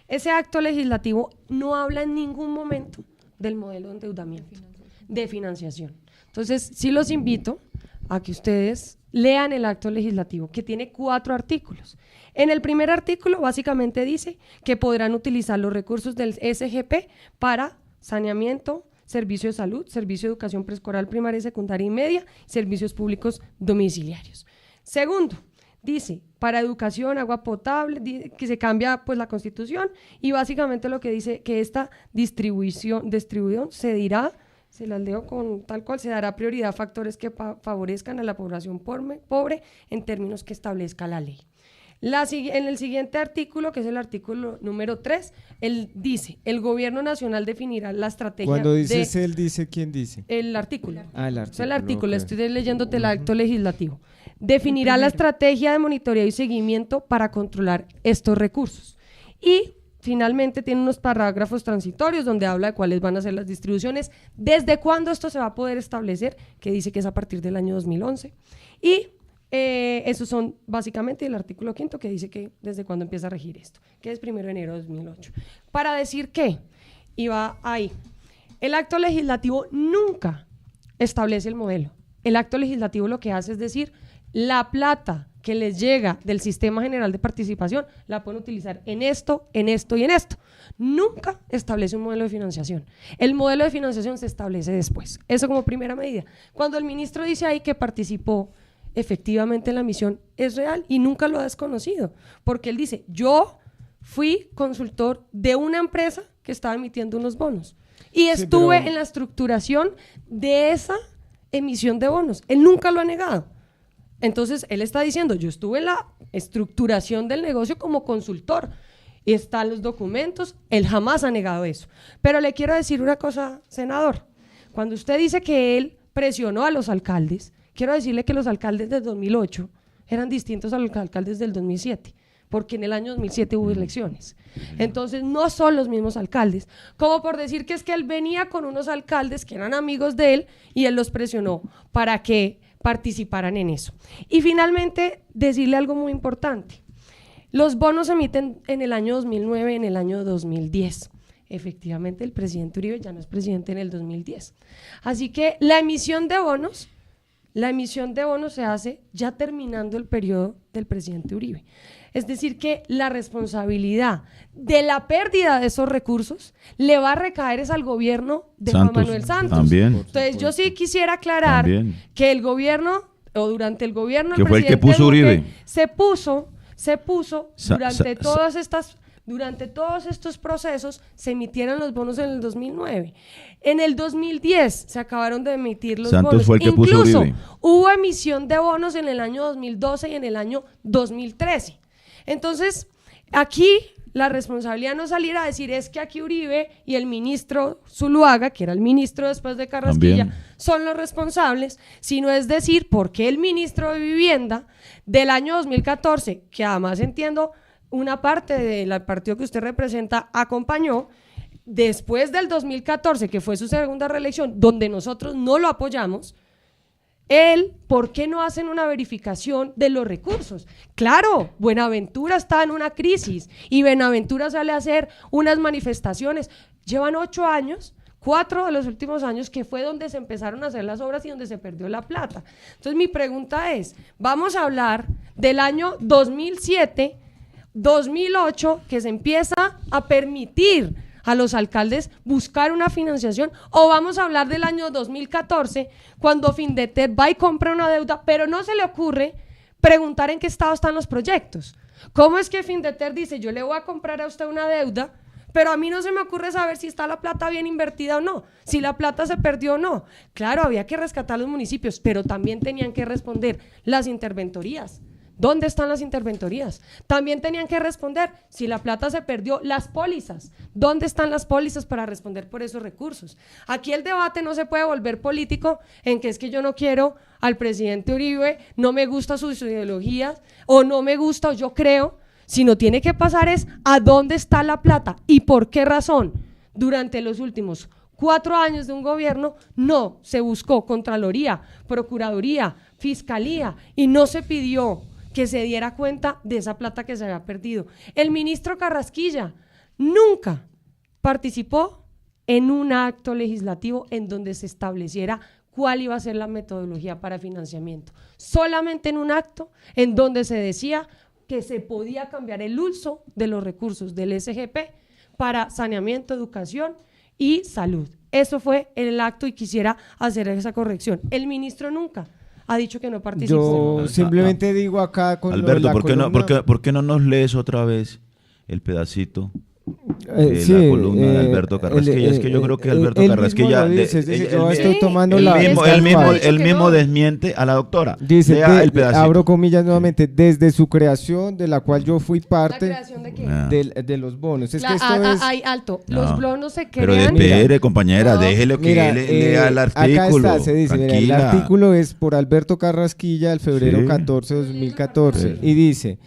Ese acto legislativo no habla en ningún momento del modelo de endeudamiento, de financiación. Entonces, sí los invito a que ustedes lean el acto legislativo, que tiene 4 artículos. En el primer artículo, básicamente dice que podrán utilizar los recursos del SGP para saneamiento, servicio de salud, servicio de educación preescolar, primaria, secundaria y media, servicios públicos domiciliarios. Segundo, dice, para educación, agua potable, que se cambia pues la Constitución, y básicamente lo que dice que esta distribución se dirá, se las leo con tal cual, se dará prioridad a factores que favorezcan a la población pobre en términos que establezca la ley. En el siguiente artículo, que es el artículo número 3, él dice: el gobierno nacional definirá la estrategia. Cuando dices él, dice, ¿quién dice? El artículo. El artículo. El artículo, okay. Estoy leyéndote el acto legislativo. Definirá la estrategia de monitoreo y seguimiento para controlar estos recursos. Y finalmente tiene unos parágrafos transitorios donde habla de cuáles van a ser las distribuciones, desde cuándo esto se va a poder establecer, que dice que es a partir del año 2011. Y esos son básicamente el artículo 5, que dice que desde cuándo empieza a regir esto, que es 1 de enero de 2008. Para decir que, y va ahí, el acto legislativo nunca establece el modelo. El acto legislativo lo que hace es decir, la plata que les llega del Sistema General de Participación la pueden utilizar en esto, en esto y en esto. Nunca establece un modelo de financiación. El modelo de financiación se establece después. Eso como primera medida. Cuando el ministro dice ahí que participó efectivamente en la misión, es real y nunca lo ha desconocido, porque él dice: yo fui consultor de una empresa que estaba emitiendo unos bonos y estuve en la estructuración de esa emisión de bonos. Él nunca lo ha negado. Entonces él está diciendo: yo estuve en la estructuración del negocio como consultor, y están los documentos. Él jamás ha negado eso. Pero le quiero decir una cosa, senador: cuando usted dice que él presionó a los alcaldes, quiero decirle que los alcaldes del 2008 eran distintos a los alcaldes del 2007, porque en el año 2007 hubo elecciones. Entonces no son los mismos alcaldes, como por decir que es que él venía con unos alcaldes que eran amigos de él y él los presionó para que participaran en eso. Y finalmente, decirle algo muy importante: los bonos se emiten en el año 2009, en el año 2010. Efectivamente, el presidente Uribe ya no es presidente en el 2010. Así que la emisión de bonos se hace ya terminando el periodo del presidente Uribe. Es decir, que la responsabilidad de la pérdida de esos recursos le va a recaer al gobierno de Juan Manuel Santos. También. Entonces, yo sí quisiera aclarar que el gobierno, o durante el gobierno del presidente, que fue el que puso Uribe, se puso durante todos estos procesos, se emitieron los bonos en el 2009. En el 2010 se acabaron de emitir los Santos bonos. Fue el que Incluso puso Uribe. Hubo emisión de bonos en el año 2012 y en el año 2013. Entonces, aquí la responsabilidad no es salir a decir es que aquí Uribe y el ministro Zuluaga, que era el ministro después de Carrasquilla, también son los responsables, sino es decir por qué el ministro de Vivienda del año 2014, que además entiendo una parte del partido que usted representa acompañó, después del 2014, que fue su segunda reelección, donde nosotros no lo apoyamos, ¿por qué no hacen una verificación de los recursos? Claro, Buenaventura está en una crisis y Buenaventura sale a hacer unas manifestaciones. Llevan 8 años, 4 de los últimos años, que fue donde se empezaron a hacer las obras y donde se perdió la plata. Entonces mi pregunta es, vamos a hablar del año 2007, 2008, que se empieza a permitir a los alcaldes buscar una financiación, o vamos a hablar del año 2014, cuando Findeter va y compra una deuda, pero no se le ocurre preguntar en qué estado están los proyectos. ¿Cómo es que Findeter dice, yo le voy a comprar a usted una deuda, pero a mí no se me ocurre saber si está la plata bien invertida o no, si la plata se perdió o no? Claro, había que rescatar los municipios, pero también tenían que responder las interventorías. ¿Dónde están las interventorías? También tenían que responder si la plata se perdió, las pólizas. ¿Dónde están las pólizas para responder por esos recursos? Aquí el debate no se puede volver político en que es que yo no quiero al presidente Uribe, no me gustan sus ideologías, o no me gusta, o yo creo, sino tiene que pasar es a dónde está la plata y por qué razón durante los últimos 4 años de un gobierno no se buscó Contraloría, Procuraduría, Fiscalía y no se pidió que se diera cuenta de esa plata que se había perdido. El ministro Carrasquilla nunca participó en un acto legislativo en donde se estableciera cuál iba a ser la metodología para financiamiento. Solamente en un acto en donde se decía que se podía cambiar el uso de los recursos del SGP para saneamiento, educación y salud. Eso fue el acto y quisiera hacer esa corrección. El ministro nunca ha dicho que no participó. Yo simplemente digo acá con Alberto, ¿por qué no nos lees otra vez el pedacito de sí, la columna de Alberto Carrasquilla? Es que yo creo que Alberto Carrasquilla yo estoy tomando él mismo desmiente a la doctora. Dice, abro comillas nuevamente, desde su creación, de la cual yo fui parte. ¿La creación de qué? De los bonos. Es que esto es... alto, los bonos se crean. Pero espere, compañera, déjele que lea el artículo. Acá está, se dice, mira, el artículo es por Alberto Carrasquilla, el febrero 14 de 2014, y dice...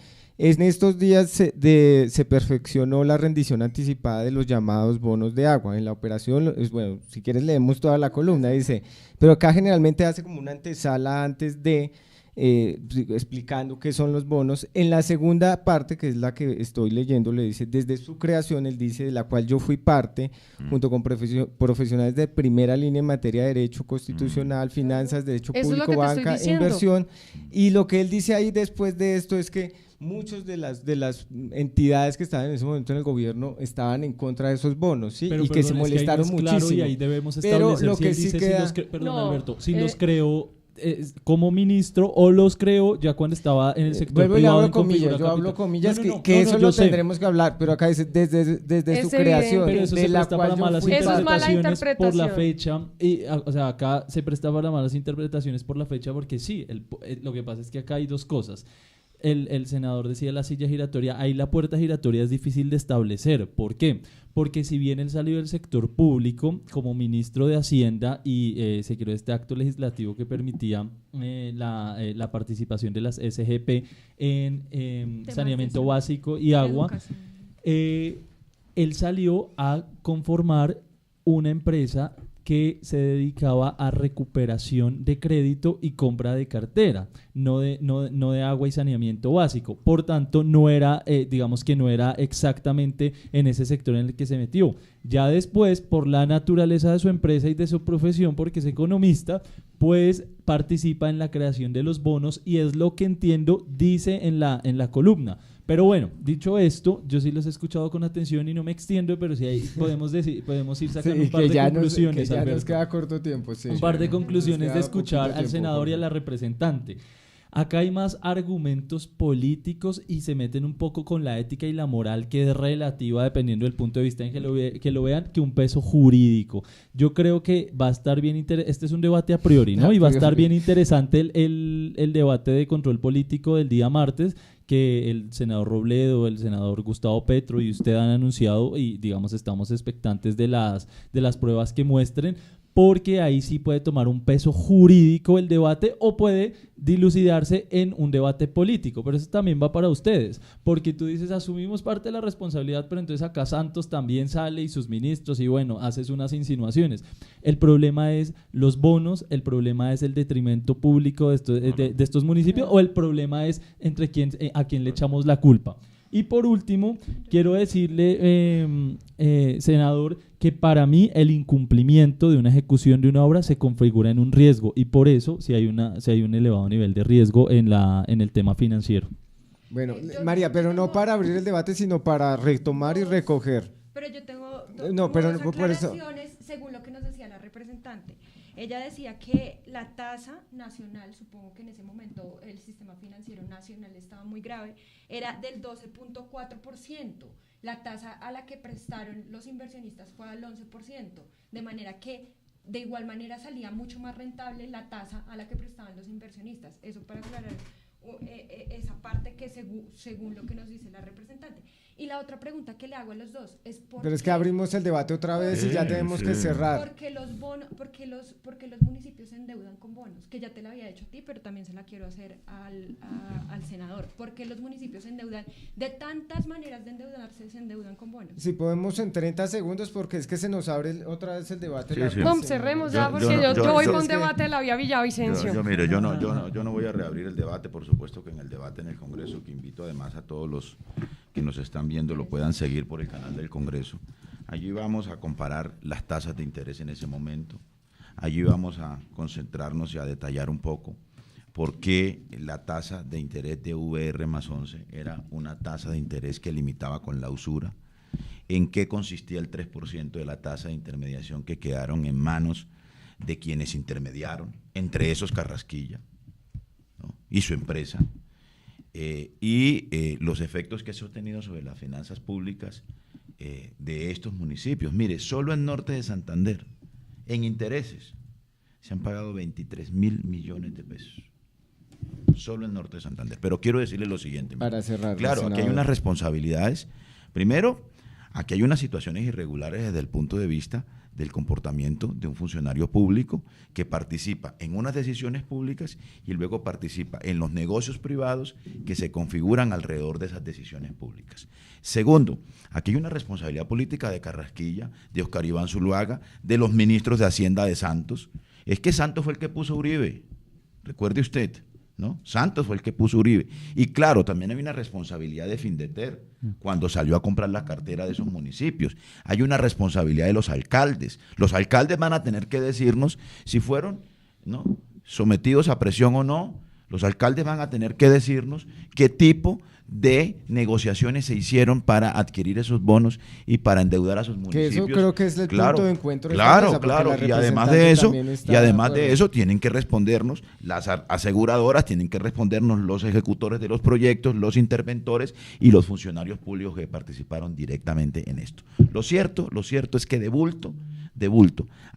En estos días se perfeccionó la rendición anticipada de los llamados bonos de agua. En la operación, bueno, si quieres leemos toda la columna, dice, pero acá generalmente hace como una antesala antes de, explicando qué son los bonos. En la segunda parte, que es la que estoy leyendo, le dice, desde su creación, él dice, de la cual yo fui parte, junto con profesionales de primera línea en materia de derecho constitucional, finanzas, derecho público, banca, inversión, y lo que él dice ahí después de esto es que muchas de las entidades que estaban en ese momento en el gobierno estaban en contra de esos bonos, ¿sí? Pero, y que se molestaron muchísimo. Claro, y ahí debemos establecer, pero lo que sí queda... Alberto, si los creó como ministro o los creó ya cuando estaba en el sector privado. Yo hablo comillas, que eso lo tendremos que hablar, pero acá dice desde su creación, pero eso de se la presta cual para malas interpretaciones por la fecha, y, o sea, acá se presta para malas interpretaciones por la fecha porque sí, lo que pasa es que acá hay dos cosas. El senador decía la silla giratoria, ahí la puerta giratoria es difícil de establecer. ¿Por qué? Porque si bien él salió del sector público como ministro de Hacienda y se creó este acto legislativo que permitía la participación de las SGP en saneamiento básico y agua, él salió a conformar una empresa que se dedicaba a recuperación de crédito y compra de cartera, no de agua y saneamiento básico. Por tanto, no era, digamos que no era exactamente en ese sector en el que se metió. Ya después, por la naturaleza de su empresa y de su profesión, porque es economista, pues participa en la creación de los bonos y es lo que entiendo, dice en la columna. Pero bueno, dicho esto, yo sí los he escuchado con atención y no me extiendo, pero sí ahí podemos ir sacando un par de conclusiones. Ya nos queda corto tiempo. Sí, un par de conclusiones de escuchar al senador y a la representante. Acá hay más argumentos políticos y se meten un poco con la ética y la moral, que es relativa dependiendo del punto de vista en que lo vean, que un peso jurídico. Yo creo que va a estar bien interesante, este es un debate a priori, ¿no? Y va a estar bien interesante el debate de control político del día martes, que el senador Robledo, el senador Gustavo Petro y usted han anunciado, y digamos estamos expectantes de las pruebas que muestren, porque ahí sí puede tomar un peso jurídico el debate o puede dilucidarse en un debate político, pero eso también va para ustedes, porque tú dices asumimos parte de la responsabilidad, pero entonces acá Santos también sale y sus ministros y bueno, haces unas insinuaciones. El problema es los bonos, el problema es el detrimento público de estos municipios, o el problema es a quién le echamos la culpa. Y por último, quiero decirle, senador, que para mí el incumplimiento de una ejecución de una obra se configura en un riesgo, y por eso si hay un elevado nivel de riesgo en el tema financiero. Bueno, María, pero no para abrir el debate, sino para retomar y recoger. Pero yo tengo dos aclaraciones según lo que nos decía la representante. Ella decía que la tasa nacional, supongo que en ese momento el sistema financiero nacional estaba muy grave, era del 12.4%. La tasa a la que prestaron los inversionistas fue al 11%, de manera que de igual manera salía mucho más rentable la tasa a la que prestaban los inversionistas. Eso para aclarar esa parte que según lo que nos dice la representante. Y la otra pregunta que le hago a los dos es pero es que abrimos el debate otra vez y ya tenemos que cerrar. Porque los municipios se endeudan con bonos, que ya te la había hecho a ti, pero también se la quiero hacer al senador. Porque los municipios se endeudan de tantas maneras de endeudarse, se endeudan con bonos. Si podemos en 30 segundos, porque es que se nos abre otra vez el debate. Cerremos ya, porque yo voy con un debate de la vía Villavicencio. Yo no voy a reabrir el debate, por supuesto que en el debate en el Congreso, que invito además a todos los que nos están viendo, lo puedan seguir por el canal del Congreso. Allí vamos a comparar las tasas de interés en ese momento. Allí vamos a concentrarnos y a detallar un poco por qué la tasa de interés de VR más 11 era una tasa de interés que limitaba con la usura, en qué consistía el 3% de la tasa de intermediación que quedaron en manos de quienes intermediaron, entre esos Carrasquilla, ¿no?, y su empresa, los efectos que eso ha tenido sobre las finanzas públicas de estos municipios. Mire, solo en Norte de Santander, en intereses, se han pagado 23.000 millones de pesos. Solo en Norte de Santander. Pero quiero decirle lo siguiente. Para cerrar. Claro, aquí hay unas responsabilidades. Primero, aquí hay unas situaciones irregulares desde el punto de vista del comportamiento de un funcionario público que participa en unas decisiones públicas y luego participa en los negocios privados que se configuran alrededor de esas decisiones públicas. Segundo, aquí hay una responsabilidad política de Carrasquilla, de Oscar Iván Zuluaga, de los ministros de Hacienda de Santos. Es que Santos fue el que puso Uribe, recuerde usted, ¿no? Santos fue el que puso Uribe. Y claro, también hay una responsabilidad de Findeter cuando salió a comprar la cartera de esos municipios. Hay una responsabilidad de los alcaldes. Los alcaldes van a tener que decirnos si fueron, ¿no?, sometidos a presión o no. Los alcaldes van a tener que decirnos qué tipo de negociaciones se hicieron para adquirir esos bonos y para endeudar a sus municipios. Que eso creo que es el punto de encuentro. Claro. Y además de eso tienen que respondernos las aseguradoras, tienen que respondernos los ejecutores de los proyectos, los interventores y los funcionarios públicos que participaron directamente en esto. Lo cierto es que de bulto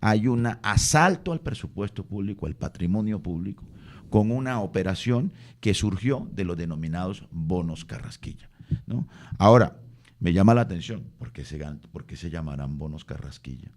hay un asalto al presupuesto público, al patrimonio público, con una operación que surgió de los denominados bonos Carrasquilla, ¿no? Ahora, me llama la atención, ¿por qué se llamarán bonos Carrasquilla?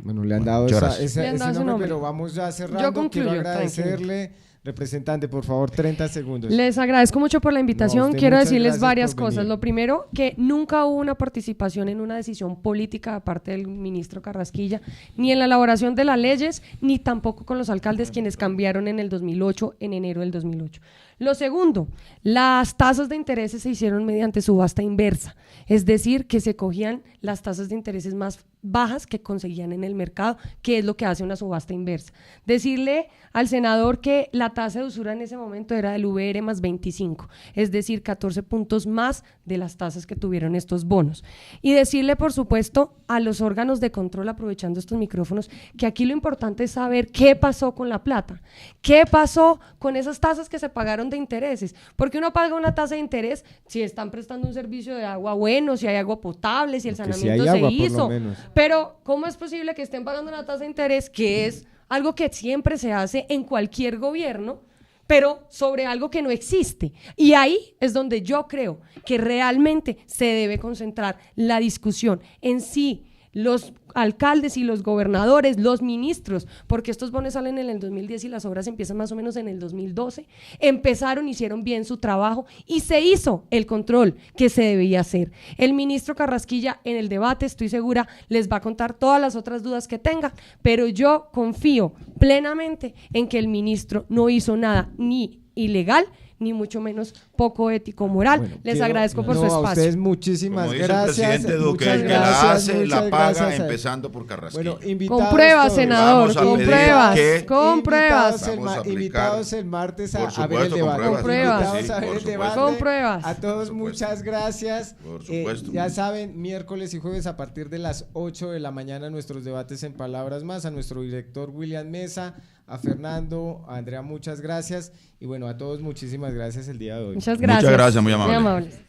Bueno, le han dado ese nombre, pero vamos ya cerrando. Yo concluyo, quiero agradecerle, representante, por favor, 30 segundos. Les agradezco mucho por la invitación. Quiero decirles varias cosas. Lo primero, que nunca hubo una participación en una decisión política de parte del ministro Carrasquilla, ni en la elaboración de las leyes, ni tampoco con los alcaldes, quienes cambiaron en el 2008, en enero del 2008. Lo segundo, las tasas de intereses se hicieron mediante subasta inversa, es decir, que se cogían las tasas de intereses más bajas que conseguían en el mercado, que es lo que hace una subasta inversa. Decirle al senador que la tasa de usura en ese momento era del VR más 25, es decir, 14 puntos más de las tasas que tuvieron estos bonos. Y decirle, por supuesto, a los órganos de control, aprovechando estos micrófonos, que aquí lo importante es saber qué pasó con la plata, qué pasó con esas tasas que se pagaron de intereses, porque uno paga una tasa de interés si están prestando un servicio de agua bueno, si hay agua potable, si el saneamiento se hizo, pero ¿cómo es posible que estén pagando una tasa de interés que es algo que siempre se hace en cualquier gobierno, pero sobre algo que no existe? Y ahí es donde yo creo que realmente se debe concentrar la discusión en sí, los alcaldes y los gobernadores, los ministros, porque estos bonos salen en el 2010 y las obras empiezan más o menos en el 2012, empezaron, hicieron bien su trabajo y se hizo el control que se debía hacer. El ministro Carrasquilla en el debate, estoy segura, les va a contar todas las otras dudas que tenga, pero yo confío plenamente en que el ministro no hizo nada ni ilegal, ni mucho menos poco ético moral. Bueno, les agradezco por su a espacio. ustedes muchísimas gracias. El presidente Duque, el que la hace, la paga, empezando por Carrasquilla. Bueno, invitados con pruebas, todos. senador, con pruebas, con pruebas. Invitados el martes a ver el debate. Con pruebas. Invitados a ver el debate. Con pruebas. A todos muchas gracias. Por supuesto. Ya saben, miércoles y jueves a partir de las 8 de la mañana nuestros debates en Palabras Más. A nuestro director William Mesa, a Fernando, a Andrea, muchas gracias. Y bueno, a todos muchísimas gracias el día de hoy. Muchas gracias. Muchas gracias, muy amable. Muy amables.